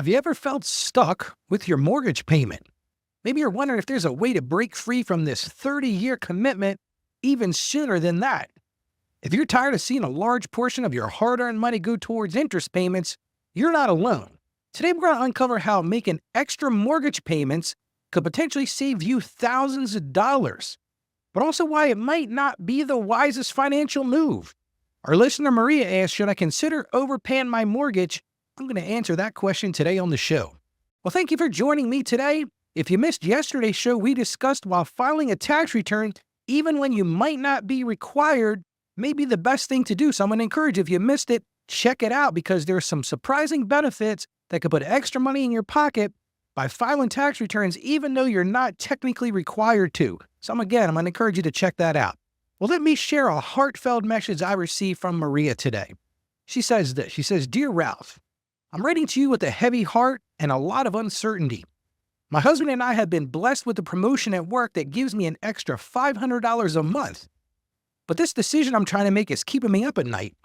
Have you ever felt stuck with your mortgage payment? Maybe you're wondering if there's a way to break free from this 30-year commitment even sooner than that. If you're tired of seeing a large portion of your hard-earned money go towards interest payments, you're not alone. Today, we're going to uncover how making extra mortgage payments could potentially save you thousands of dollars, but also why it might not be the wisest financial move. Our listener Maria asked, should I consider overpaying my mortgage? I'm going to answer that question today on the show. Well, thank you for joining me today. If you missed yesterday's show, we discussed while filing a tax return, even when you might not be required, may be the best thing to do. So I'm going to encourage you, if you missed it, check it out because there's some surprising benefits that could put extra money in your pocket by filing tax returns, even though you're not technically required to. So I'm going to encourage you to check that out. Well, let me share a heartfelt message I received from Maria today. She says this. She says, "Dear Ralph, I'm writing to you with a heavy heart and a lot of uncertainty. My husband and I have been blessed with a promotion at work that gives me an extra $500 a month. But this decision I'm trying to make is keeping me up at night.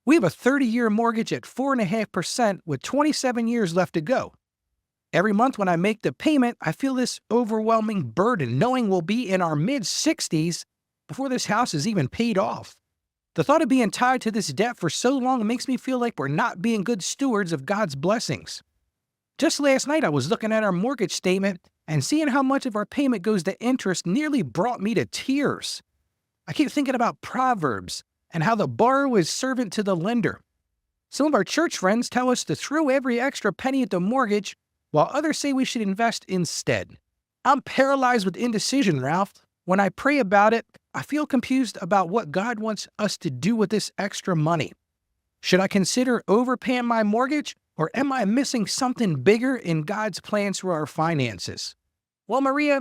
We have a 30-year mortgage at 4.5% with 27 years left to go. Every month when I make the payment, I feel this overwhelming burden, knowing we'll be in our mid-60s before this house is even paid off. The thought of being tied to this debt for so long makes me feel like we're not being good stewards of God's blessings. Just last night, I was looking at our mortgage statement and seeing how much of our payment goes to interest nearly brought me to tears. I keep thinking about Proverbs and how the borrower is servant to the lender. Some of our church friends tell us to throw every extra penny at the mortgage, while others say we should invest instead. I'm paralyzed with indecision, Ralph. When I pray about it, I feel confused about what God wants us to do with this extra money. Should I consider overpaying my mortgage, or am I missing something bigger in God's plans for our finances?" Well, Maria,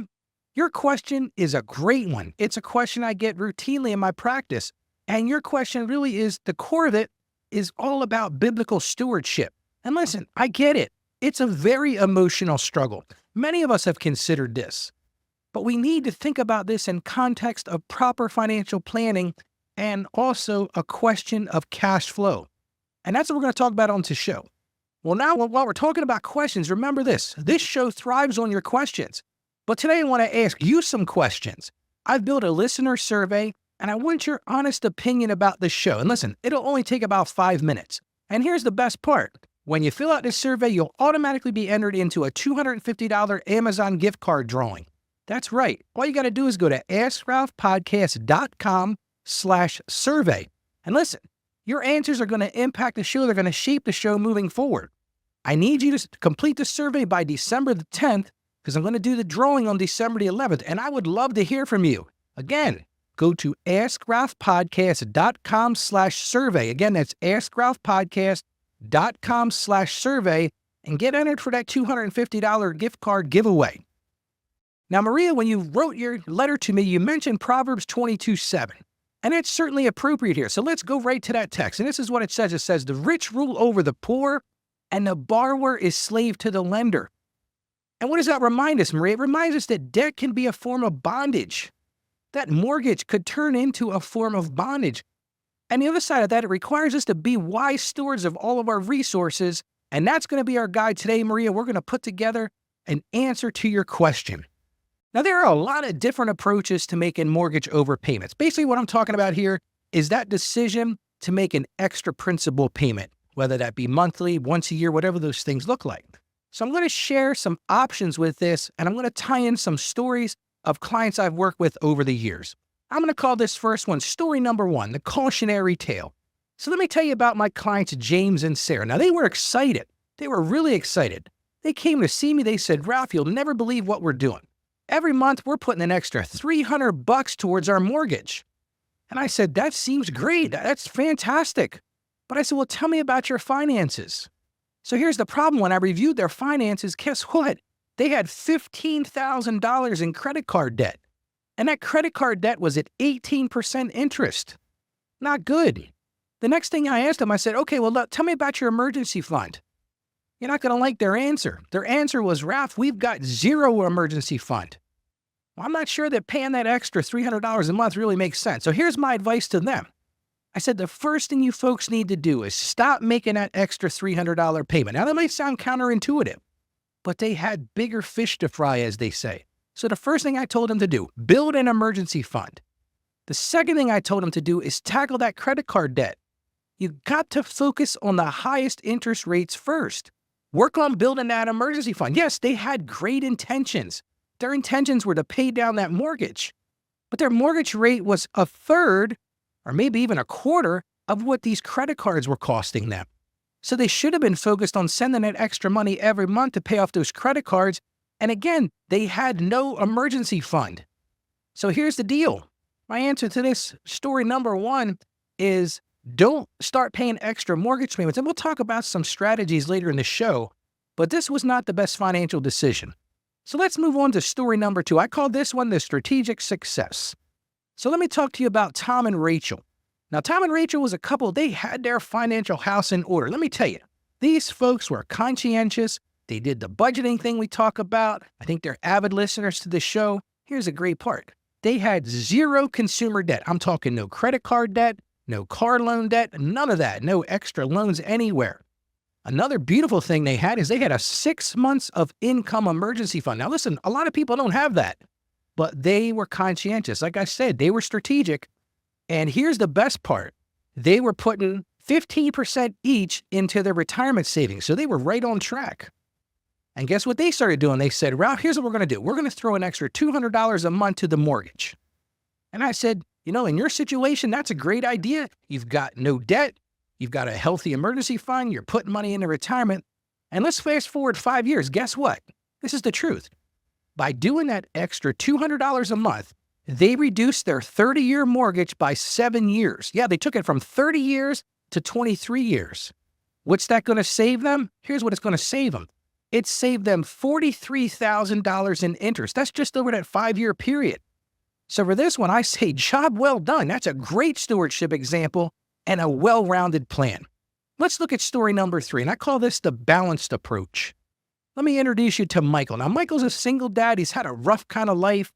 your question is a great one. It's a question I get routinely in my practice. And your question really is, the core of it is all about biblical stewardship. And listen, I get it. It's a very emotional struggle. Many of us have considered this. But we need to think about this in context of proper financial planning and also a question of cash flow. And that's what we're going to talk about on today's show. Well, now, while we're talking about questions, remember this. This show thrives on your questions. But today I want to ask you some questions. I've built a listener survey, and I want your honest opinion about the show. And listen, it'll only take about 5 minutes. And here's the best part. When you fill out this survey, you'll automatically be entered into a $250 Amazon gift card drawing. That's right. All you got to do is go to askralphpodcast.com/survey. And listen, your answers are going to impact the show. They're going to shape the show moving forward. I need you to complete the survey by December the 10th because I'm going to do the drawing on December the 11th. And I would love to hear from you. Again, go to askralphpodcast.com/survey. Again, that's askralphpodcast.com/survey and get entered for that $250 gift card giveaway. Now, Maria, when you wrote your letter to me, you mentioned Proverbs 22:7, and it's certainly appropriate here. So let's go right to that text. And this is what it says. It says, "The rich rule over the poor, and the borrower is slave to the lender." And what does that remind us, Maria? It reminds us that debt can be a form of bondage. That mortgage could turn into a form of bondage. And the other side of that, it requires us to be wise stewards of all of our resources. And that's going to be our guide today, Maria. We're going to put together an answer to your question. Now, there are a lot of different approaches to making mortgage overpayments. Basically, what I'm talking about here is that decision to make an extra principal payment, whether that be monthly, once a year, whatever those things look like. So I'm going to share some options with this, and I'm going to tie in some stories of clients I've worked with over the years. I'm going to call this first one story number 1, the cautionary tale. So let me tell you about my clients, James and Sarah. Now, they were excited. They were really excited. They came to see me. They said, "Ralph, you'll never believe what we're doing. Every month, we're putting an extra $300 towards our mortgage." And I said, "That seems great. That's fantastic." But I said, "Well, tell me about your finances." So here's the problem. When I reviewed their finances, guess what? They had $15,000 in credit card debt. And that credit card debt was at 18% interest. Not good. The next thing I asked them, I said, "Okay, well, tell me about your emergency fund." You're not going to like their answer. Their answer was, "Ralph, we've got zero emergency fund." Well, I'm not sure that paying that extra $300 a month really makes sense. So here's my advice to them. I said the first thing you folks need to do is stop making that extra $300 payment. Now, that might sound counterintuitive, but they had bigger fish to fry, as they say. So the first thing I told them to do, build an emergency fund. The second thing I told them to do is tackle that credit card debt. You got to focus on the highest interest rates first. Work on building that emergency fund. Yes, they had great intentions. Their intentions were to pay down that mortgage, but their mortgage rate was a third or maybe even a quarter of what these credit cards were costing them. So they should have been focused on sending that extra money every month to pay off those credit cards. And again, they had no emergency fund. So here's the deal. My answer to this story number one is don't start paying extra mortgage payments. And we'll talk about some strategies later in the show, but this was not the best financial decision. So let's move on to story number two. I call this one the strategic success. So let me talk to you about Tom and Rachel. Now, Tom and Rachel was a couple. They had their financial house in order. Let me tell you, these folks were conscientious. They did the budgeting thing we talk about. I think they're avid listeners to the show. Here's a great part. They had zero consumer debt. I'm talking no credit card debt, no car loan debt, none of that, no extra loans anywhere. Another beautiful thing they had is they had a 6 months of income emergency fund. Now, listen, a lot of people don't have that, but they were conscientious. Like I said, they were strategic. And here's the best part. They were putting 15% each into their retirement savings. So they were right on track. And guess what they started doing? They said, Ralph, here's what we're going to do. We're going to throw an extra $200 a month to the mortgage. And I said, in your situation, that's a great idea. You've got no debt. You've got a healthy emergency fund. You're putting money into retirement. And let's fast forward 5 years. Guess what? This is the truth. By doing that extra $200 a month, they reduced their 30-year mortgage by 7 years. Yeah, they took it from 30 years to 23 years. What's that going to save them? Here's what it's going to save them. It saved them $43,000 in interest. That's just over that 5-year period. So for this one, I say job well done. That's a great stewardship example and a well-rounded plan. Let's look at story number 3, and I call this the balanced approach. Let me introduce you to Michael. Now, Michael's a single dad. He's had a rough kind of life.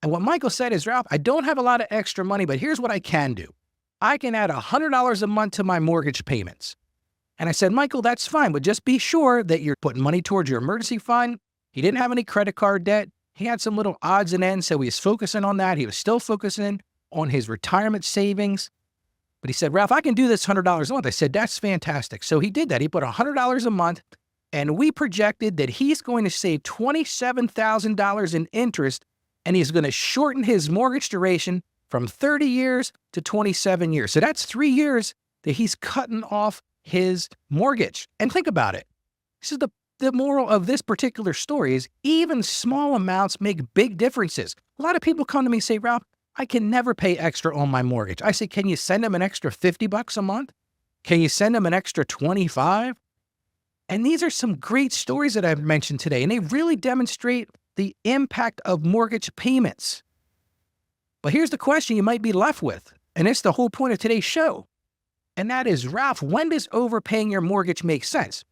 And what Michael said is, Ralph, I don't have a lot of extra money, but here's what I can do. I can add $100 a month to my mortgage payments. And I said, Michael, that's fine, but just be sure that you're putting money towards your emergency fund. He didn't have any credit card debt. He had some little odds and ends, so he was focusing on that. He was still focusing on his retirement savings. But he said, Ralph, I can do this $100 a month. I said, that's fantastic. So he did that. He put $100 a month, and we projected that he's going to save $27,000 in interest, and he's going to shorten his mortgage duration from 30 years to 27 years. So that's 3 years that he's cutting off his mortgage. And think about it. This is the moral of this particular story is even small amounts make big differences. A lot of people come to me and say, Ralph, I can never pay extra on my mortgage. I say, can you send them an extra $50 a month? Can you send them an extra $25? And these are some great stories that I've mentioned today, and they really demonstrate the impact of mortgage payments. But here's the question you might be left with, and it's the whole point of today's show. And that is, Ralph, when does overpaying your mortgage make sense?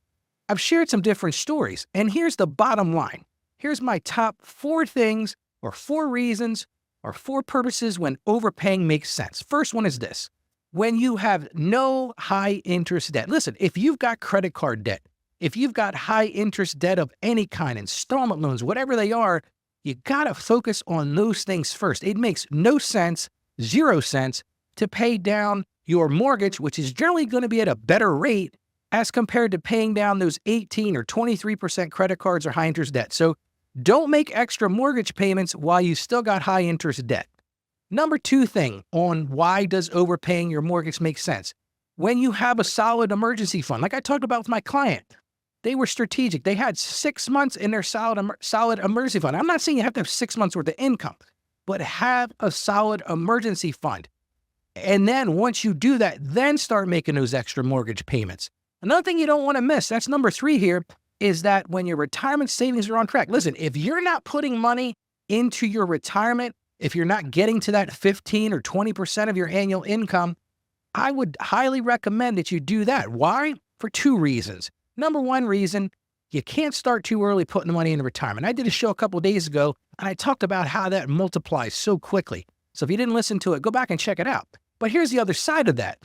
I've shared some different stories, and here's the bottom line. Here's my top 4 things or 4 reasons or 4 purposes when overpaying makes sense. First one is this. When you have no high interest debt. Listen, if you've got credit card debt, if you've got high interest debt of any kind, installment loans, whatever they are, you got to focus on those things first. It makes no sense, 0 sense, to pay down your mortgage, which is generally going to be at a better rate as compared to paying down those 18 or 23% credit cards or high interest debt. So don't make extra mortgage payments while you still got high interest debt. Number 2 thing on why does overpaying your mortgage make sense? When you have a solid emergency fund, like I talked about with my client, they were strategic. They had 6 months in their solid emergency fund. I'm not saying you have to have 6 months worth of income, but have a solid emergency fund. And then once you do that, then start making those extra mortgage payments. Another thing you don't want to miss, that's number 3 here, is that when your retirement savings are on track. Listen, if you're not putting money into your retirement, if you're not getting to that 15 or 20% of your annual income, I would highly recommend that you do that. Why? For 2 reasons. Number 1 reason, you can't start too early putting the money into retirement. I did a show a couple of days ago, and I talked about how that multiplies so quickly. So if you didn't listen to it, go back and check it out. But here's the other side of that.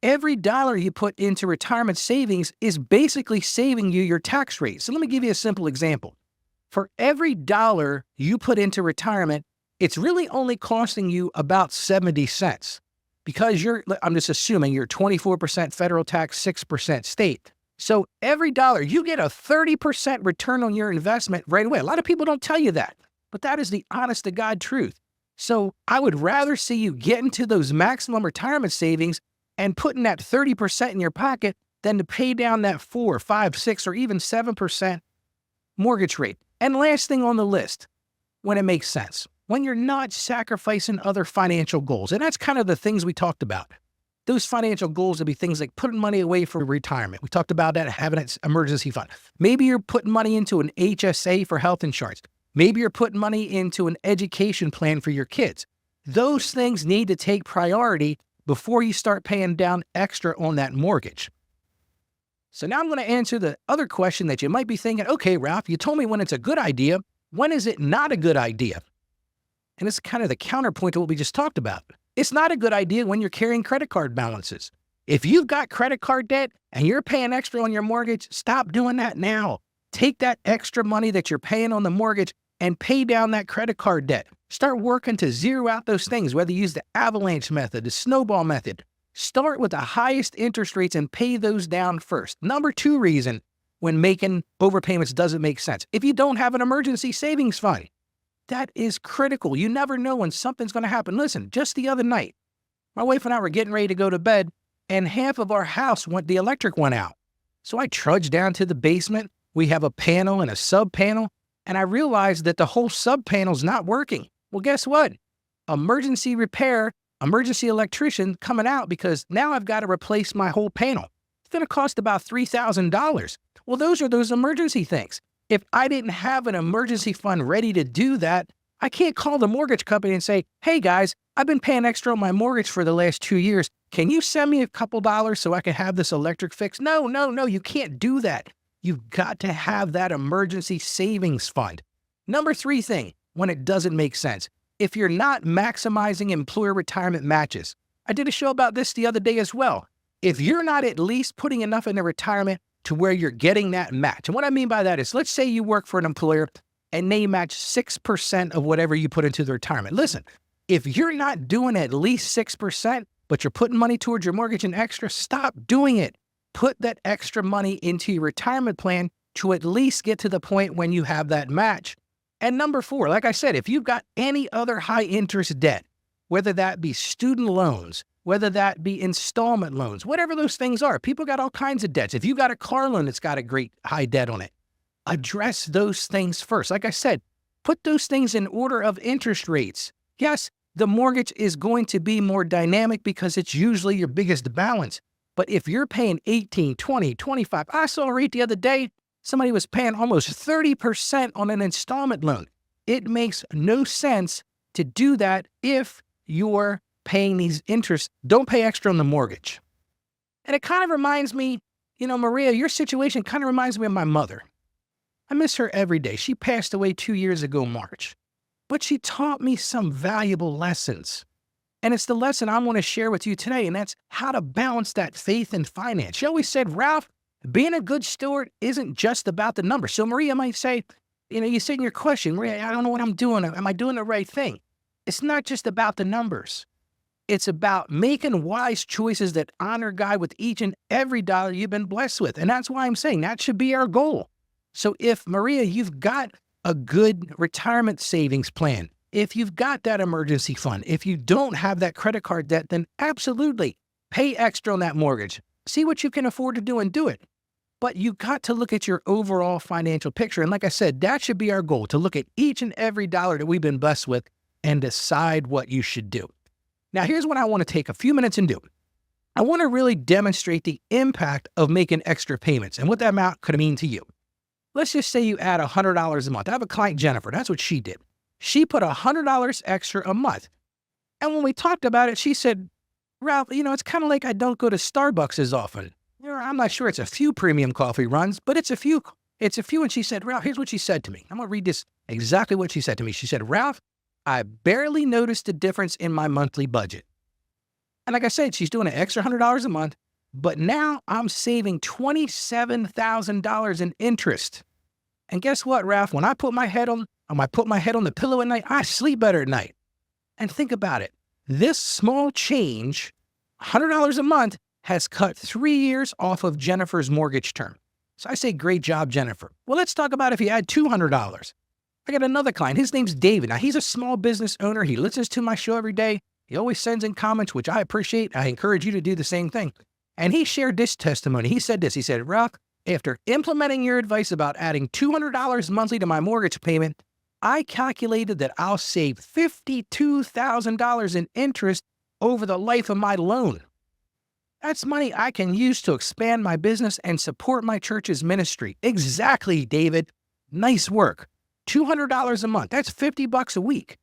Every dollar you put into retirement savings is basically saving you your tax rate. So let me give you a simple example. For every dollar you put into retirement, it's really only costing you about 70 cents because I'm just assuming you're 24% federal tax, 6% state. So every dollar, you get a 30% return on your investment right away. A lot of people don't tell you that, but that is the honest to God truth. So I would rather see you get into those maximum retirement savings and putting that 30% in your pocket than to pay down that 4, 5, 6, or even 7% mortgage rate. And last thing on the list, when it makes sense, when you're not sacrificing other financial goals. And that's kind of the things we talked about. Those financial goals would be things like putting money away for retirement. We talked about that, having an emergency fund. Maybe you're putting money into an HSA for health insurance. Maybe you're putting money into an education plan for your kids. Those things need to take priority before you start paying down extra on that mortgage. So now I'm going to answer the other question that you might be thinking, okay, Ralph, you told me when it's a good idea. When is it not a good idea? And it's kind of the counterpoint to what we just talked about. It's not a good idea when you're carrying credit card balances. If you've got credit card debt and you're paying extra on your mortgage, stop doing that now. Take that extra money that you're paying on the mortgage and pay down that credit card debt. Start working to zero out those things, whether you use the avalanche method, the snowball method. Start with the highest interest rates and pay those down first. Number 2 reason when making overpayments doesn't make sense. If you don't have an emergency savings fund, that is critical. You never know when something's going to happen. Listen, just the other night, my wife and I were getting ready to go to bed and half of our house the electric went out. So I trudged down to the basement. We have a panel and a sub panel. And I realized that the whole sub panel's not working. Well, guess what? Emergency repair, emergency electrician coming out because now I've got to replace my whole panel. It's going to cost about $3,000. Well, those are those emergency things. If I didn't have an emergency fund ready to do that, I can't call the mortgage company and say, hey guys, I've been paying extra on my mortgage for the last 2 years. Can you send me a couple dollars so I can have this electric fixed? No, you can't do that. You've got to have that emergency savings fund. Number 3 thing, when it doesn't make sense, if you're not maximizing employer retirement matches. I did a show about this the other day as well. If you're not at least putting enough into retirement to where you're getting that match. And what I mean by that is, let's say you work for an employer and they match 6% of whatever you put into the retirement. Listen, if you're not doing at least 6%, but you're putting money towards your mortgage and extra, stop doing it. Put that extra money into your retirement plan to at least get to the point when you have that match. And number 4, like I said, if you've got any other high interest debt, whether that be student loans, whether that be installment loans, whatever those things are, people got all kinds of debts. If you got a car loan that's got a great high debt on it, address those things first. Like I said, put those things in order of interest rates. Yes, the mortgage is going to be more dynamic because it's usually your biggest balance. But if you're paying 18, 20, 25, I saw a rate the other day, somebody was paying almost 30% on an installment loan. It makes no sense to do that if you're paying these interests. Don't pay extra on the mortgage. And it kind of reminds me, Maria, your situation kind of reminds me of my mother. I miss her every day. She passed away 2 years ago, March. But she taught me some valuable lessons. And it's the lesson I want to share with you today, and that's how to balance that faith and finance. She always said, Ralph, being a good steward isn't just about the numbers. So Maria might say, you said in your question, Maria, I don't know what I'm doing. Am I doing the right thing? It's not just about the numbers. It's about making wise choices that honor God with each and every dollar you've been blessed with. And that's why I'm saying that should be our goal. So if, Maria, you've got a good retirement savings plan, if you've got that emergency fund, if you don't have that credit card debt, then absolutely pay extra on that mortgage. See what you can afford to do and do it. But you got to look at your overall financial picture. And like I said, that should be our goal, to look at each and every dollar that we've been blessed with and decide what you should do. Now, here's what I want to take a few minutes and do. I want to really demonstrate the impact of making extra payments and what that amount could mean to you. Let's just say you add $100 a month. I have a client, Jennifer. That's what she did. She put $100 extra a month. And when we talked about it, she said, Ralph, it's kind of like I don't go to Starbucks as often. I'm not sure it's a few premium coffee runs, but it's a few. And she said, Ralph, here's what she said to me. I'm going to read this exactly what she said to me. She said, Ralph, I barely noticed a difference in my monthly budget. And like I said, she's doing an extra $100 a month, but now I'm saving $27,000 in interest. And guess what, Ralph? When I put my head on the pillow at night, I sleep better at night. And think about it. This small change, $100 a month, has cut 3 years off of Jennifer's mortgage term. So I say, great job, Jennifer. Well, let's talk about if you add $200. I got another client. His name's David. Now, he's a small business owner. He listens to my show every day. He always sends in comments, which I appreciate. I encourage you to do the same thing. And he shared this testimony. He said this. He said, Ralph, after implementing your advice about adding $200 monthly to my mortgage payment, I calculated that I'll save $52,000 in interest over the life of my loan. That's money I can use to expand my business and support my church's ministry. Exactly, David. Nice work. $200 a month. That's $50 a week.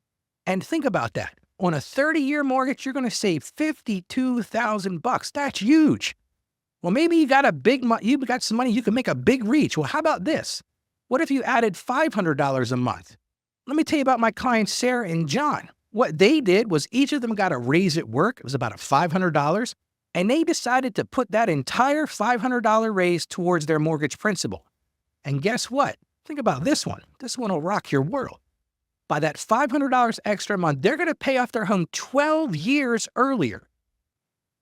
And think about that. On a 30-year mortgage, you're going to save $52,000. That's huge. Well, maybe you got some money, you can make a big reach. Well, how about this? What if you added $500 a month? Let me tell you about my clients, Sarah and John. What they did was each of them got a raise at work. It was about $500. And they decided to put that entire $500 raise towards their mortgage principal. And guess what? Think about this one. This one will rock your world. By that $500 extra a month, they're going to pay off their home 12 years earlier.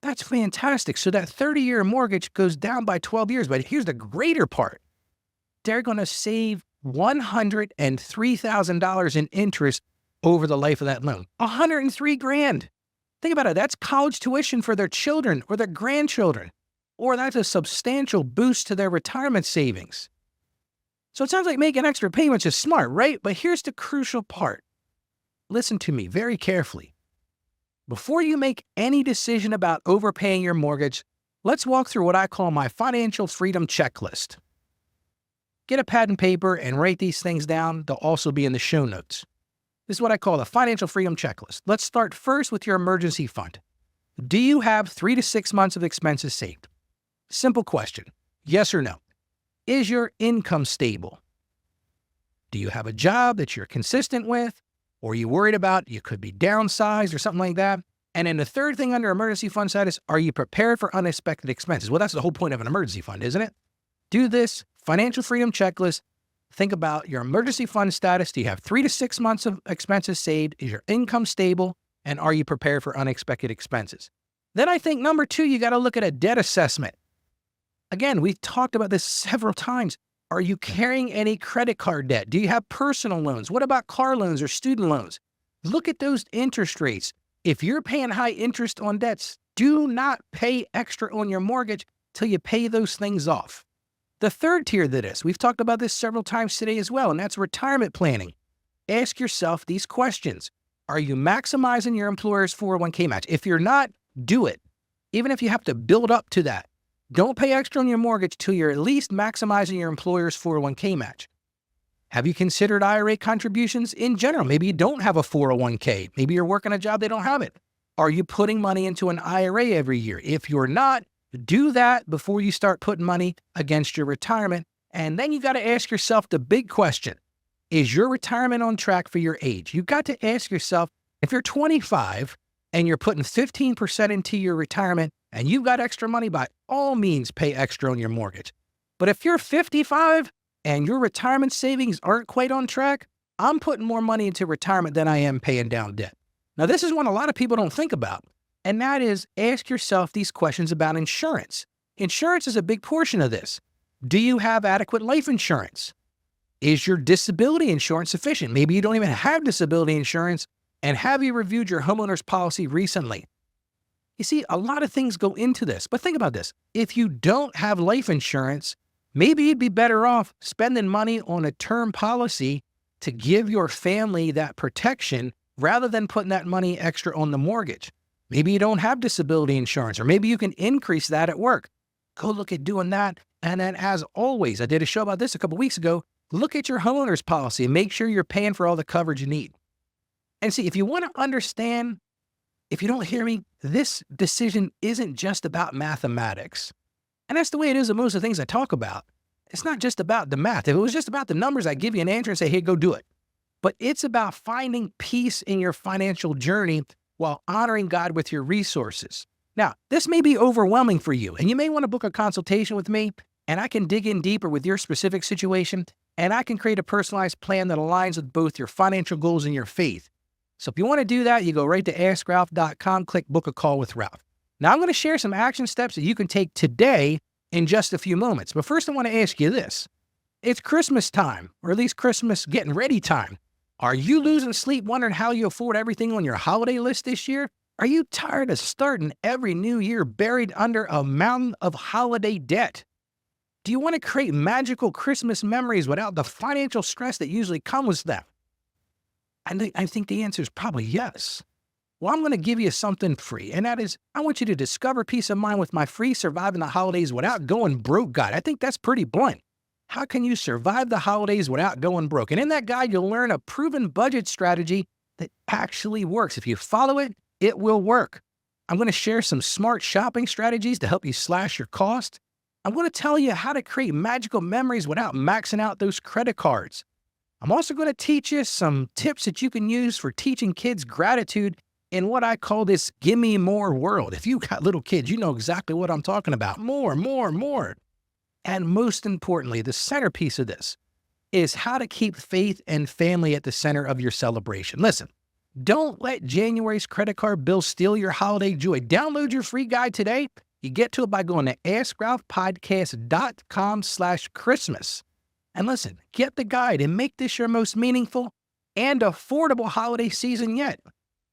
That's fantastic. So that 30-year mortgage goes down by 12 years. But here's the greater part. They're going to save $103,000 in interest over the life of that loan. $103,000. Think about it. That's college tuition for their children or their grandchildren. Or that's a substantial boost to their retirement savings. So it sounds like making extra payments is smart, right? But here's the crucial part. Listen to me very carefully. Before you make any decision about overpaying your mortgage, let's walk through what I call my financial freedom checklist. Get a pad and paper and write these things down. They'll also be in the show notes. This is what I call the financial freedom checklist. Let's start first with your emergency fund. Do you have 3 to 6 months of expenses saved? Simple question. Yes or no? Is your income stable? Do you have a job that you're consistent with? Or are you worried about you could be downsized or something like that? And then the third thing under emergency fund status, are you prepared for unexpected expenses? Well, that's the whole point of an emergency fund, isn't it? Do this financial freedom checklist. Think about your emergency fund status. Do you have 3 to 6 months of expenses saved? Is your income stable? And are you prepared for unexpected expenses? Then I think number 2, you got to look at a debt assessment. Again, we've talked about this several times. Are you carrying any credit card debt? Do you have personal loans? What about car loans or student loans? Look at those interest rates. If you're paying high interest on debts, do not pay extra on your mortgage till you pay those things off. The third tier to this, we've talked about this several times today as well, and that's retirement planning. Ask yourself these questions. Are you maximizing your employer's 401k match? If you're not, do it. Even if you have to build up to that. Don't pay extra on your mortgage till you're at least maximizing your employer's 401k match. Have you considered IRA contributions in general? Maybe you don't have a 401k. Maybe you're working a job they don't have it. Are you putting money into an IRA every year? If you're not, do that before you start putting money against your retirement. And then you got to ask yourself the big question. Is your retirement on track for your age? You've got to ask yourself, if you're 25 and you're putting 15% into your retirement and you've got extra money, by all means, pay extra on your mortgage. But if you're 55 and your retirement savings aren't quite on track, I'm putting more money into retirement than I am paying down debt. Now, this is one a lot of people don't think about, and that is ask yourself these questions about insurance. Insurance is a big portion of this. Do you have adequate life insurance? Is your disability insurance sufficient? Maybe you don't even have disability insurance, and have you reviewed your homeowner's policy recently? You see, a lot of things go into this, but think about this. If you don't have life insurance, maybe you'd be better off spending money on a term policy to give your family that protection rather than putting that money extra on the mortgage. Maybe you don't have disability insurance, or maybe you can increase that at work. Go look at doing that. And then, as always, I did a show about this a couple weeks ago. Look at your homeowner's policy and make sure you're paying for all the coverage you need. And see, if you want to understand, if you don't hear me, this decision isn't just about mathematics. And that's the way it is with most of the things I talk about. It's not just about the math. If it was just about the numbers, I'd give you an answer and say, hey, go do it. But it's about finding peace in your financial journey while honoring God with your resources. Now, this may be overwhelming for you, and you may want to book a consultation with me, and I can dig in deeper with your specific situation, and I can create a personalized plan that aligns with both your financial goals and your faith. So if you want to do that, you go right to AskRalph.com, click Book a Call with Ralph. Now, I'm going to share some action steps that you can take today in just a few moments. But first, I want to ask you this. It's Christmas time, or at least Christmas getting ready time. Are you losing sleep wondering how you afford everything on your holiday list this year? Are you tired of starting every new year buried under a mountain of holiday debt? Do you want to create magical Christmas memories without the financial stress that usually comes with them? I think the answer is probably yes. Well, I'm going to give you something free, and that is I want you to discover peace of mind with my free Surviving the Holidays Without Going Broke guide. I think that's pretty blunt. How can you survive the holidays without going broke? And in that guide, you'll learn a proven budget strategy that actually works. If you follow it, it will work. I'm going to share some smart shopping strategies to help you slash your cost. I'm going to tell you how to create magical memories without maxing out those credit cards. I'm also going to teach you some tips that you can use for teaching kids gratitude in what I call this gimme more world. If you got little kids, you know exactly what I'm talking about. More, more, more. And most importantly, the centerpiece of this is how to keep faith and family at the center of your celebration. Listen, don't let January's credit card bill steal your holiday joy. Download your free guide today. You get to it by going to AskRalphPodcast.com/Christmas. And listen, get the guide and make this your most meaningful and affordable holiday season yet.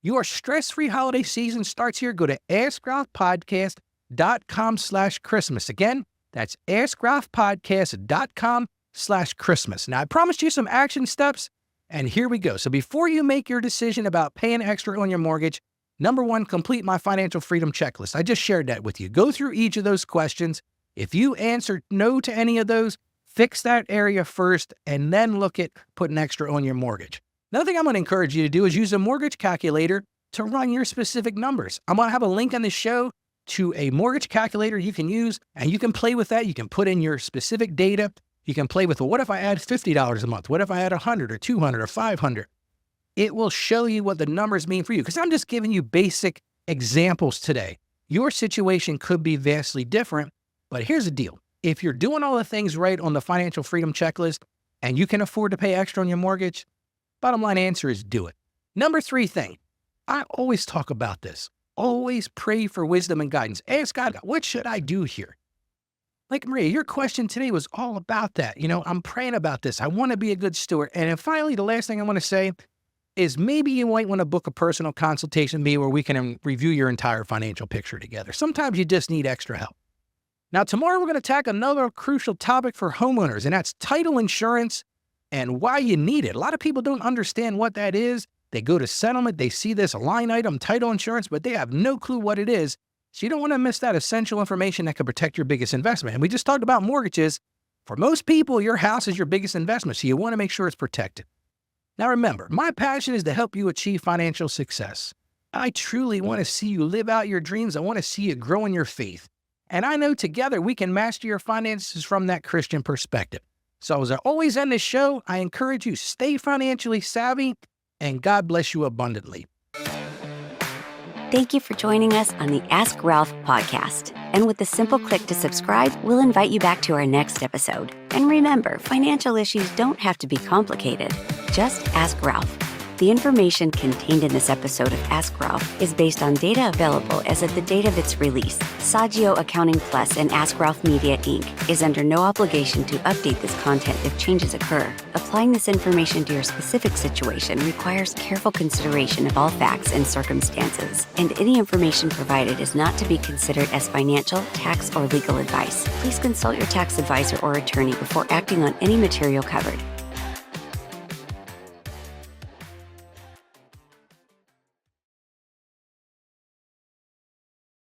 Your stress-free holiday season starts here. Go to AskRalphPodcast.com/Christmas. Again, that's AskRalphPodcast.com/Christmas. Now, I promised you some action steps, and here we go. So before you make your decision about paying extra on your mortgage, number one, complete my financial freedom checklist. I just shared that with you. Go through each of those questions. If you answered no to any of those, fix that area first, and then look at putting extra on your mortgage. Another thing I'm going to encourage you to do is use a mortgage calculator to run your specific numbers. I'm going to have a link on the show to a mortgage calculator you can use, and you can play with that. You can put in your specific data. You can play with, well, what if I add $50 a month? What if I add 100 or 200 or 500? It will show you what the numbers mean for you, because I'm just giving you basic examples today. Your situation could be vastly different, but here's the deal. If you're doing all the things right on the financial freedom checklist and you can afford to pay extra on your mortgage, bottom line answer is do it. Number three thing, I always talk about this. Always pray for wisdom and guidance. Ask God, what should I do here? Like Maria, your question today was all about that. I'm praying about this. I want to be a good steward. And then finally, the last thing I want to say is maybe you might want to book a personal consultation with me where we can review your entire financial picture together. Sometimes you just need extra help. Now, tomorrow we're going to tackle another crucial topic for homeowners, and that's title insurance and why you need it. A lot of people don't understand what that is. They go to settlement, they see this line item, title insurance, but they have no clue what it is. So you don't want to miss that essential information that could protect your biggest investment. And we just talked about mortgages. For most people, your house is your biggest investment, so you want to make sure it's protected. Now remember, my passion is to help you achieve financial success. I truly want to see you live out your dreams. I want to see you grow in your faith. And I know together we can master your finances from that Christian perspective. So as I always end this show, I encourage you, stay financially savvy, and God bless you abundantly. Thank you for joining us on the Ask Ralph podcast. And with a simple click to subscribe, we'll invite you back to our next episode. And remember, financial issues don't have to be complicated. Just ask Ralph. The information contained in this episode of Ask Ralph is based on data available as of the date of its release. Saggio Accounting Plus and Ask Ralph Media, Inc. is under no obligation to update this content if changes occur. Applying this information to your specific situation requires careful consideration of all facts and circumstances, and any information provided is not to be considered as financial, tax, or legal advice. Please consult your tax advisor or attorney before acting on any material covered.